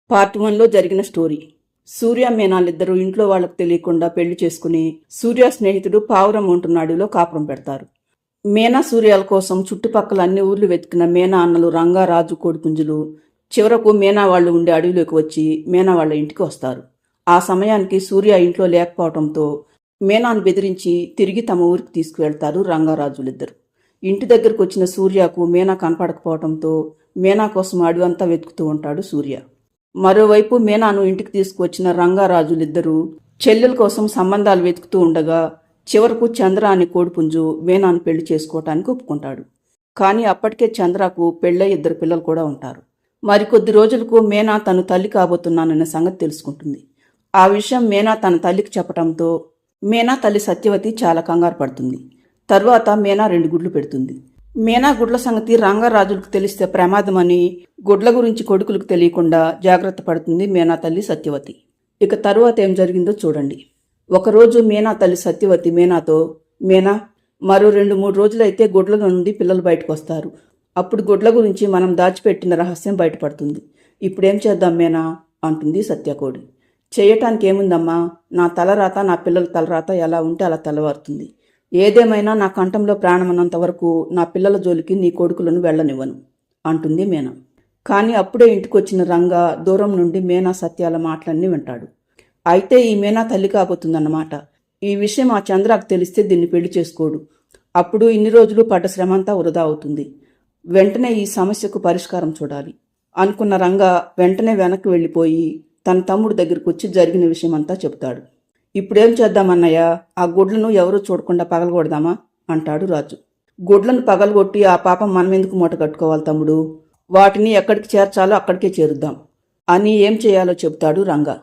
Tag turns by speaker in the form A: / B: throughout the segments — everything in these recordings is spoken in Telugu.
A: పార్ట్ 1లో జరిగిన స్టోరీ. సూర్య మీనాలిద్దరూ ఇంట్లో వాళ్ళకు తెలియకుండా పెళ్లి చేసుకుని సూర్య స్నేహితుడు పావురం ఉంటున్న అడవిలో కాపురం పెడతారు. మీనా సూర్యాల కోసం చుట్టుపక్కల అన్ని ఊర్లు వెతికిన మీనా అన్నలు రంగా, రాజు, కోడిపుంజులు చివరకు మీనా వాళ్ళు ఉండే అడవిలోకి వచ్చి మీనా వాళ్ళ ఇంటికి వస్తారు. ఆ సమయానికి సూర్య ఇంట్లో లేకపోవడంతో మీనాను బెదిరించి తిరిగి తమ ఊరికి తీసుకువెళ్తారు రంగారాజులిద్దరు. ఇంటి దగ్గరకు వచ్చిన సూర్యకు మీనా కనపడకపోవడంతో మీనా కోసం అడవంతా వెతుకుతూ ఉంటాడు సూర్య. మరోవైపు మీనాను ఇంటికి తీసుకువచ్చిన రంగారాజులిద్దరూ చెల్లెల కోసం సంబంధాలు వెతుకుతూ ఉండగా చివరకు చంద్ర అనే కోడిపుంజు మీనాను పెళ్లి చేసుకోవటానికి ఒప్పుకుంటాడు. కానీ అప్పటికే చంద్రకు పెళ్ళై 2 పిల్లలు కూడా ఉంటారు. మరికొద్ది రోజులకు మీనా తను తల్లి కాబోతున్నానన్న సంగతి తెలుసుకుంటుంది. ఆ విషయం మీనా తన తల్లికి చెప్పడంతో మీనా తల్లి సత్యవతి చాలా కంగారు పడుతుంది. తరువాత మీనా 2 గుడ్లు పెడుతుంది. మీనా గుడ్ల సంగతి రంగరాజులకు తెలిస్తే ప్రమాదమని గుడ్ల గురించి కొడుకులకు తెలియకుండా జాగ్రత్త పడుతుంది మీనా తల్లి సత్యవతి. ఇక తరువాత ఏం జరిగిందో చూడండి. ఒకరోజు మీనా తల్లి సత్యవతి మీనాతో, మీనా, మరో 2-3 రోజులైతే గుడ్ల నుండి పిల్లలు బయటకు వస్తారు. అప్పుడు గుడ్ల గురించి మనం దాచిపెట్టిన రహస్యం బయటపడుతుంది. ఇప్పుడేం చేద్దాం మీనా అంటుంది సత్యకోడి. చేయటానికి ఏముందమ్మా, నా తలరాత నా పిల్లల తలరాత ఎలా ఉంటే అలా తెల్లవారుతుంది. ఏదేమైనా నా కంఠంలో ప్రాణమన్నంత వరకు నా పిల్లల జోలికి నీ కొడుకులను వెళ్ళనివ్వను అంటుంది మీనా. కానీ అప్పుడే ఇంటికొచ్చిన రంగా దూరం నుండి మీనా సత్యాల మాటలన్నీ వింటాడు. అయితే ఈ మీనా తల్లి కాబోతుందన్నమాట. ఈ విషయం ఆ చంద్రకు తెలిస్తే దీన్ని పెళ్లి చేసుకోడు. అప్పుడు ఇన్ని రోజులు పడ్డ శ్రమంతా వృధా అవుతుంది. వెంటనే ఈ సమస్యకు పరిష్కారం చూడాలి అనుకున్న రంగా వెంటనే వెనక్కి వెళ్ళిపోయి తన తమ్ముడు దగ్గరికి వచ్చి జరిగిన విషయమంతా చెబుతాడు. ఇప్పుడేం చేద్దామన్నయ్య, ఆ గుడ్లను ఎవరూ చూడకుండా పగలగొడదామా అంటాడు రాజు. గుడ్లను పగలగొట్టి ఆ పాపం మనమెందుకు మూట కట్టుకోవాలి తమ్ముడు, వాటిని ఎక్కడికి చేర్చాలో అక్కడికే చేరుద్దాం అని ఏం చేయాలో చెబుతాడు రంగా.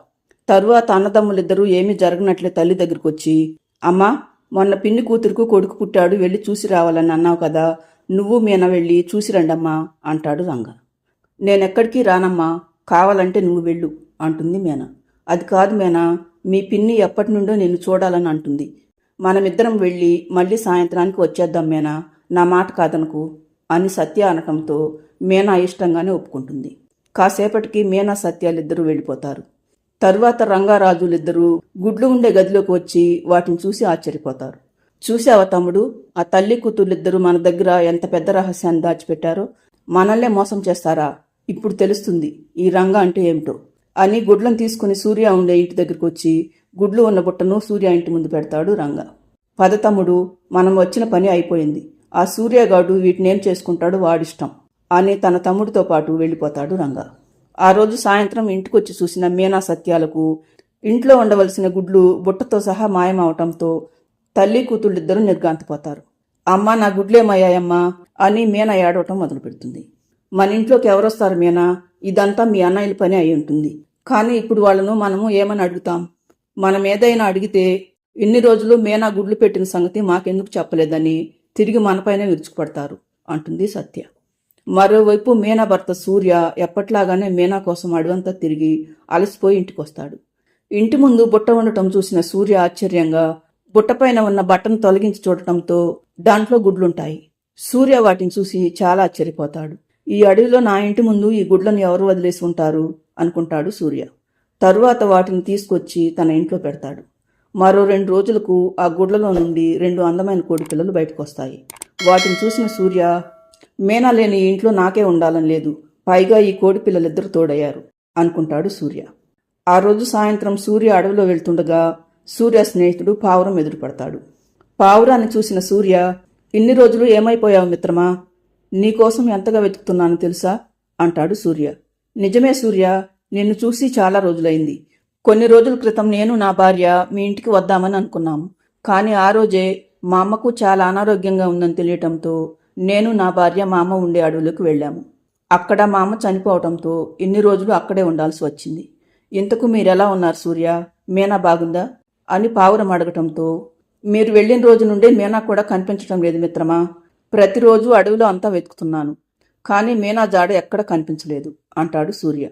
A: తరువాత అన్నదమ్ములిద్దరూ ఏమీ జరగనట్లే తల్లి దగ్గరికి వచ్చి, అమ్మా, మొన్న పిన్ని కూతురుకు కొడుకు పుట్టాడు, వెళ్ళి చూసి రావాలని అన్నావు కదా, నువ్వు మీనా వెళ్ళి చూసి రండమ్మా అంటాడు రంగా. నేనెక్కడికి రానమ్మా, కావాలంటే నువ్వు వెళ్ళు అంటుంది మీనా. అది కాదు మీనా, మీ పిన్ని ఎప్పటి నుండో నిన్ను చూడాలని అంటుంది. మనమిద్దరం వెళ్ళి మళ్ళీ సాయంత్రానికి వచ్చేద్దాం మీనా, నా మాట కాదనుకు అని సత్య అనటంతో మీనా ఇష్టంగానే ఒప్పుకుంటుంది. కాసేపటికి మీనా సత్యాలిద్దరూ వెళ్ళిపోతారు. తరువాత రంగారాజులిద్దరూ గుడ్లు ఉండే గదిలోకి వచ్చి వాటిని చూసి ఆశ్చర్యపోతారు. చూసావా తమ్ముడు, ఆ తల్లి కూతుర్లిద్దరూ మన దగ్గర ఎంత పెద్ద రహస్యాన్ని దాచిపెట్టారో. మనల్నే మోసం చేస్తారా? ఇప్పుడు తెలుస్తుంది ఈ రంగా అంటే ఏమిటో అని గుడ్లను తీసుకుని సూర్య ఉండే ఇంటి దగ్గరకు వచ్చి గుడ్లు ఉన్న బుట్టను సూర్య ఇంటి ముందు పెడతాడు రంగా. పద తమ్ముడు, మనం వచ్చిన పని అయిపోయింది. ఆ సూర్యగాడు వీటినేం చేసుకుంటాడో వాడిష్టం అని తన తమ్ముడితో పాటు వెళ్ళిపోతాడు రంగా. ఆ రోజు సాయంత్రం ఇంటికొచ్చి చూసిన మీనా సత్యాలకు ఇంట్లో ఉండవలసిన గుడ్లు బుట్టతో సహా మాయమవటంతో తల్లి కూతుళ్ళిద్దరూ నిర్గాంతపోతారు. అమ్మా, నా గుడ్లేమయ్యాయమ్మా అని మీనా ఏడవటం మొదలు పెడుతుంది. మన ఇంట్లోకి ఎవరొస్తారు మీనా, ఇదంతా మీ అన్నయ్యల పని అయి ఉంటుంది. కానీ ఇప్పుడు వాళ్ళను మనము ఏమని అడుగుతాం? మనం ఏదైనా అడిగితే ఇన్ని రోజులు మీనా గుడ్లు పెట్టిన సంగతి మాకెందుకు చెప్పలేదని తిరిగి మనపైనే విరుచుకుపడతారు అంటుంది సత్య. మరోవైపు మీనా భర్త సూర్య ఎప్పట్లాగానే మీనా కోసం అడవంతా తిరిగి అలసిపోయి ఇంటికొస్తాడు. ఇంటి ముందు బుట్ట ఉండటం చూసిన సూర్య ఆశ్చర్యంగా బుట్టపైన ఉన్న బట్టను తొలగించి చూడటంతో దాంట్లో గుడ్లుంటాయి. సూర్య వాటిని చూసి చాలా ఆశ్చర్యపోతాడు. ఈ అడవిలో నా ఇంటి ముందు ఈ గుడ్లను ఎవరు వదిలేసి ఉంటారు అనుకుంటాడు సూర్య. తరువాత వాటిని తీసుకొచ్చి తన ఇంట్లో పెడతాడు. మరో 2 రోజులకు ఆ గుడ్లలో నుండి 2 అందమైన కోడి పిల్లలు బయటకు వస్తాయి. వాటిని చూసిన సూర్య, మీనా లేని ఈ ఇంట్లో నాకే ఉండాలని లేదు, పైగా ఈ కోడి పిల్లలిద్దరూ తోడయ్యారు అనుకుంటాడు సూర్య. ఆ రోజు సాయంత్రం సూర్య అడవిలో వెళ్తుండగా సూర్య స్నేహితుడు పావురం ఎదురుపడతాడు. పావురాన్ని చూసిన సూర్య, ఇన్ని రోజులు ఏమైపోయావు మిత్రమా, నీకోసం ఎంతగా వెతుకుతున్నాను తెలుసా అంటాడు సూర్య. నిజమే సూర్య, నిన్ను చూసి చాలా రోజులైంది. కొన్ని రోజుల క్రితం నేను నా భార్య మీ ఇంటికి వద్దామని అనుకున్నాము. కానీ ఆ రోజే మా అమ్మకు చాలా అనారోగ్యంగా ఉందని తెలియటంతో నేను నా భార్య మా అమ్మ ఉండే అడవులకు వెళ్ళాము. అక్కడ మా అమ్మ చనిపోవటంతో ఇన్ని రోజులు అక్కడే ఉండాల్సి వచ్చింది. ఇంతకు మీరెలా ఉన్నారు సూర్య, మీనా బాగుందా అని పావురం అడగటంతో, మీరు వెళ్ళిన రోజు నుండే మీనా కూడా కనిపించటం లేదు మిత్రమా. ప్రతిరోజు అడవిలో అంతా వెతుకుతున్నాను, కానీ మీనా జాడ ఎక్కడ కనిపించలేదు అంటాడు సూర్య.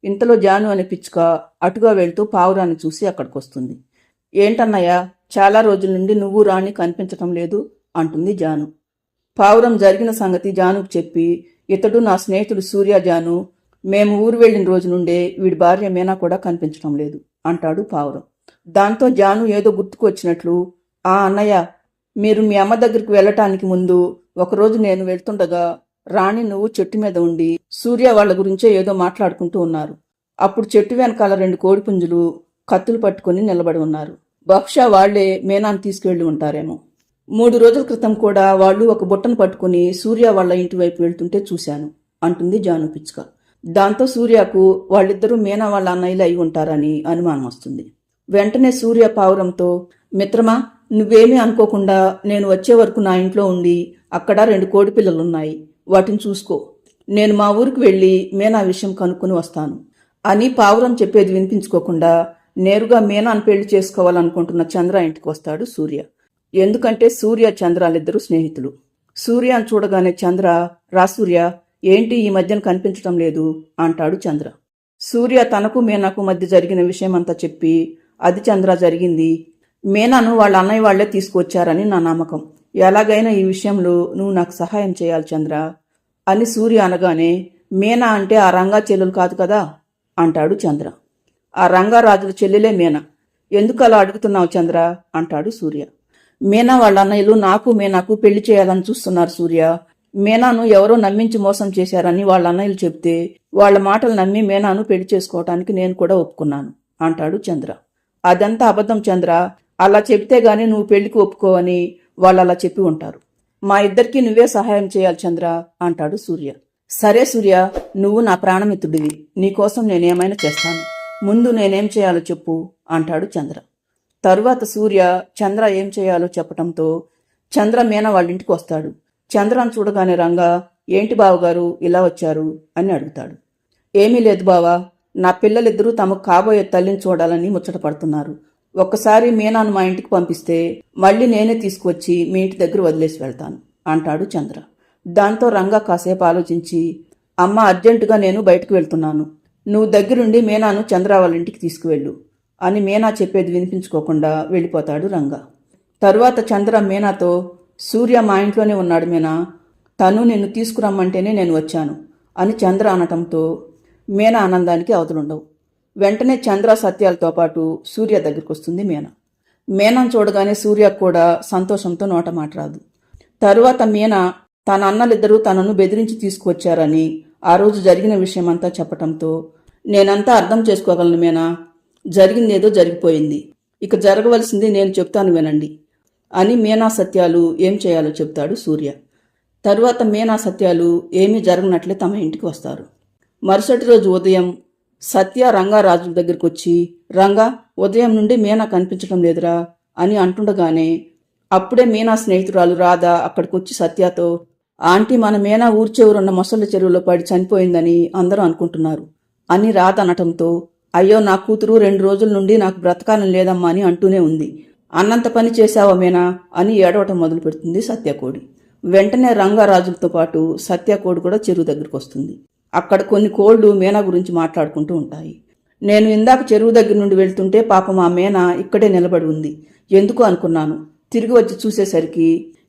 A: ఇంతలో జాను అనే పిచ్చుక అటుగా వెళ్తూ పావురాన్ని చూసి అక్కడికొస్తుంది. ఏంటన్నయ్య, చాలా రోజుల నుండి నువ్వు రాణి కనిపించటం లేదు అంటుంది జాను. పావురం జరిగిన సంగతి జానుకు చెప్పి, ఇతడు నా స్నేహితుడు సూర్య జాను, మేము ఊరు వెళ్ళిన రోజు నుండే వీడి భార్య మీనా కూడా కనిపించడం లేదు అంటాడు పావురం. దాంతో జాను ఏదో గుర్తుకు వచ్చినట్లు, ఆ అన్నయ్య, మీరు మీ అమ్మ దగ్గరికి వెళ్ళటానికి ముందు ఒకరోజు నేను వెళ్తుండగా రాణి నువ్వు చెట్టు మీద ఉండి సూర్య వాళ్ళ గురించే ఏదో మాట్లాడుకుంటూ ఉన్నారు. అప్పుడు చెట్టు వెనకాల 2 కోడిపుంజులు కత్తులు పట్టుకుని నిలబడి ఉన్నారు. బహుశా వాళ్లే మీనాను తీసుకెళ్లి ఉంటారేమో. 3 రోజుల క్రితం కూడా వాళ్ళు ఒక బుట్టను పట్టుకుని సూర్య వాళ్ళ ఇంటి వైపు వెళ్తుంటే చూశాను అంటుంది జాను పిచ్చుక. దాంతో సూర్యకు వాళ్ళిద్దరూ మీనా వాళ్ళ అన్నయ్యలు అయి ఉంటారని అనుమానం వస్తుంది. వెంటనే సూర్య పావురంతో, మిత్రమా, నువ్వేమీ అనుకోకుండా నేను వచ్చే వరకు నా ఇంట్లో ఉండి అక్కడ 2 కోడి పిల్లలున్నాయి, వాటిని చూసుకో. నేను మా ఊరికి వెళ్ళి మీనా విషయం కనుక్కొని వస్తాను అని పావురం చెప్పేది వినిపించుకోకుండా నేరుగా మీనాను పెళ్లి చేసుకోవాలనుకుంటున్న చంద్ర ఇంటికి వస్తాడు సూర్య. ఎందుకంటే సూర్య చంద్రాలిద్దరూ స్నేహితులు. సూర్యను చూడగానే చంద్ర, రా సూర్య, ఏంటి ఈ మధ్యన కనిపించటం లేదు అంటాడు చంద్ర. సూర్య తనకు మీనాకు మధ్య జరిగిన విషయమంతా చెప్పి, అది చంద్ర జరిగింది. మీనాను వాళ్ళ అన్నయ్య వాళ్లే తీసుకువచ్చారని నా నమ్మకం. ఎలాగైనా ఈ విషయంలో నువ్వు నాకు సహాయం చేయాలి చంద్ర అని సూర్య అనగానే, మీనా అంటే ఆ రంగా చెల్లెలు కాదు కదా అంటాడు చంద్ర. ఆ రంగారాజుల చెల్లెలే మీనా. ఎందుకు అలా అడుగుతున్నావు చంద్ర అంటాడు సూర్య. మీనా వాళ్ళ అన్నయ్యలు మీనాకు పెళ్లి చేయాలని చూస్తున్నారు సూర్య. మీనాను ఎవరో నమ్మించి మోసం చేశారని వాళ్ళ అన్నయ్యలు చెప్తే వాళ్ళ మాటలు నమ్మి మీనాను పెళ్లి చేసుకోవటానికి నేను కూడా ఒప్పుకున్నాను అంటాడు చంద్ర. అదంతా అబద్ధం చంద్ర, అలా చెప్తే గాని నువ్వు పెళ్లికి ఒప్పుకోవని వాళ్ళు అలా చెప్పి ఉంటారు. మా ఇద్దరికీ నువ్వే సహాయం చేయాలి చంద్ర అంటాడు సూర్య. సరే సూర్య, నువ్వు నా ప్రాణమిత్రుడివి, నీకోసం నేనేమైనా చేస్తాను. ముందు నేనేం చేయాలో చెప్పు అంటాడు చంద్ర. తరువాత సూర్య చంద్ర ఏం చేయాలో చెప్పటంతో చంద్ర మీనా వాళ్ళింటికి వస్తాడు. చంద్రను చూడగానే రంగా, ఏంటి బావగారు ఇలా వచ్చారు అని అడుగుతాడు. ఏమీ లేదు బావా, నా పిల్లలిద్దరూ తమకు కాబోయే తల్లిని చూడాలని ముచ్చట పడుతున్నారు. ఒక్కసారి మీనాను మా ఇంటికి పంపిస్తే మళ్ళీ నేనే తీసుకువచ్చి మీ ఇంటి దగ్గర వదిలేసి వెళ్తాను అంటాడు చంద్ర. దాంతో రంగా కాసేపు ఆలోచించి, అమ్మ, అర్జెంటుగా నేను బయటకు వెళ్తున్నాను, నువ్వు దగ్గరుండి మీనాను చంద్ర వాళ్ళ ఇంటికి తీసుకువెళ్ళు అని మీనా చెప్పేది వినిపించుకోకుండా వెళ్ళిపోతాడు రంగా. తరువాత చంద్ర మీనాతో, సూర్య మా ఇంట్లోనే ఉన్నాడు మీనా, తను నిన్ను తీసుకురమ్మంటేనే నేను వచ్చాను అని చంద్ర అనటంతో మీనా ఆనందానికి అవతలుండవు. వెంటనే చంద్ర సత్యాలతో పాటు సూర్య దగ్గరికి వస్తుంది మీనా. మీనాను చూడగానే సూర్యకు కూడా సంతోషంతో నోట మాట రాదు. తరువాత మీనా తన అన్నలిద్దరూ తనను బెదిరించి తీసుకువచ్చారని ఆ రోజు జరిగిన విషయమంతా చెప్పటంతో, నేనంతా అర్థం చేసుకోగలను మీనా, జరిగిందేదో జరిగిపోయింది, ఇక జరగవలసింది నేను చెప్తాను వినండి అని మీనా సత్యాలు ఏం చేయాలో చెప్తాడు సూర్య. తరువాత మీనా సత్యాలు ఏమీ జరగనట్లే తమ ఇంటికి వస్తారు. మరుసటి రోజు ఉదయం సత్య రంగారాజుల దగ్గరికి వచ్చి, రంగా, ఉదయం నుండి మీనా కనిపించడం లేదురా అని అంటుండగానే అప్పుడే మీనా స్నేహితురాలు రాధ అక్కడికొచ్చి సత్యతో, ఆంటీ, మన మీనా ఊరి చివరున్న మొసళ్ళ చెరువులో పడి చనిపోయిందని అందరూ అనుకుంటున్నారు అని రాధ అనటంతో, అయ్యో, నా కూతురు 2 రోజుల నుండి నాకు బ్రతకాలని లేదమ్మా అని అంటూనే ఉంది. అన్నంత పని చేశావా మీనా అని ఏడవటం మొదలు పెడుతుంది సత్యకోడి. వెంటనే రంగారాజులతో పాటు సత్యకోడి కూడా చెరువు దగ్గరికి వస్తుంది. అక్కడ కొన్ని కోళ్లు మీనా గురించి మాట్లాడుకుంటూ ఉంటాయి. నేను ఇందాక చెరువు దగ్గర నుండి వెళ్తుంటే పాపం ఆ మీనా ఇక్కడే నిలబడి ఉంది, ఎందుకు అనుకున్నాను, తిరిగి వచ్చి చూసేసరికి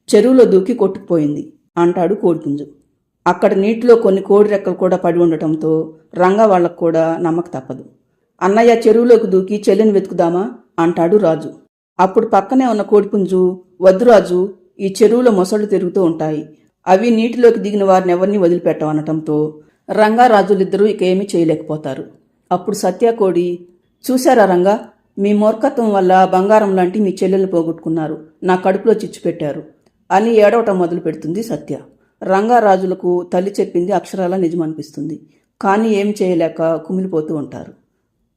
A: చెరువులో దూకి కొట్టుకుపోయింది అంటాడు కోడిపుంజు. అక్కడ నీటిలో కొన్ని కోడి రెక్కలు కూడా పడి ఉండటంతో రంగా వాళ్లకు కూడా నమ్మక తప్పదు. అన్నయ్య, చెరువులోకి దూకి చెల్లిని వెతుకుదామా అంటాడు రాజు. అప్పుడు పక్కనే ఉన్న కోడిపుంజు, వద్దు రాజు, ఈ చెరువులో మొసళ్ళు తిరుగుతూ ఉంటాయి, అవి నీటిలోకి దిగిన వారిని ఎవరిని వదిలిపెట్టవనటంతో రంగారాజులిద్దరూ ఇక ఏమీ చేయలేకపోతారు. అప్పుడు సత్యకోడి, చూశారా రంగా, మీ మూర్ఖత్వం వల్ల బంగారం లాంటి మీ చెల్లెల్ని పోగొట్టుకున్నారు, నా కడుపులో చిచ్చు పెట్టారు అని ఏడవటం మొదలు పెడుతుంది సత్య. రంగారాజులకు తల్లి చెప్పింది అక్షరాల నిజమనిపిస్తుంది. కానీ ఏం చేయలేక కుమిలిపోతూ ఉంటారు.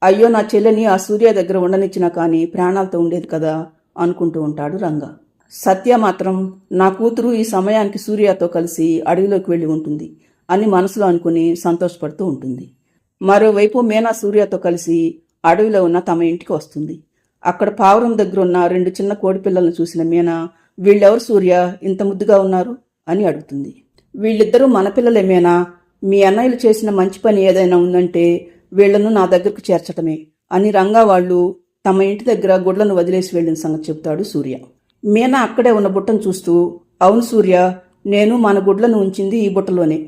A: అయ్యో, నా చెల్లెని ఆ సూర్య దగ్గర ఉండనిచ్చినా కానీ ప్రాణాలతో ఉండేది కదా అనుకుంటూ ఉంటాడు రంగా. సత్య మాత్రం, నా కూతురు ఈ సమయానికి సూర్యతో కలిసి అడవిలోకి వెళ్ళి ఉంటుంది అని మనసులో అనుకుని సంతోషపడుతూ ఉంటుంది. మరోవైపు మీనా సూర్యతో కలిసి అడవిలో ఉన్న తమ ఇంటికి వస్తుంది. అక్కడ పావురం దగ్గర ఉన్న 2 చిన్న కోడిపిల్లలను చూసిన మీనా, వీళ్ళెవరు సూర్య, ఇంత ముద్దుగా ఉన్నారు అని అడుగుతుంది. వీళ్ళిద్దరూ మన పిల్లలే మీనా, మీ అన్నయ్యలు చేసిన మంచి పని ఏదైనా ఉందంటే వీళ్లను నా దగ్గరకు చేర్చటమే అని రంగా వాళ్ళు తమ ఇంటి దగ్గర గుడ్లను వదిలేసి వెళ్లిన సంగతి చెబుతాడు సూర్య. మీనా అక్కడే ఉన్న బుట్టను చూస్తూ, అవును సూర్య, నేను మన గుడ్లను ఉంచింది ఈ బుట్టలోనే,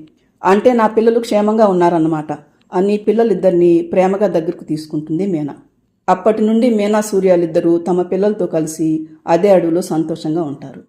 A: అంటే నా పిల్లలు క్షేమంగా ఉన్నారన్నమాట అని పిల్లలిద్దరినీ ప్రేమగా దగ్గరకు తీసుకుంటుంది మీనా. అప్పటి నుండి మీనా సూర్యాలిద్దరూ తమ పిల్లలతో కలిసి అదే అడవిలో సంతోషంగా ఉంటారు.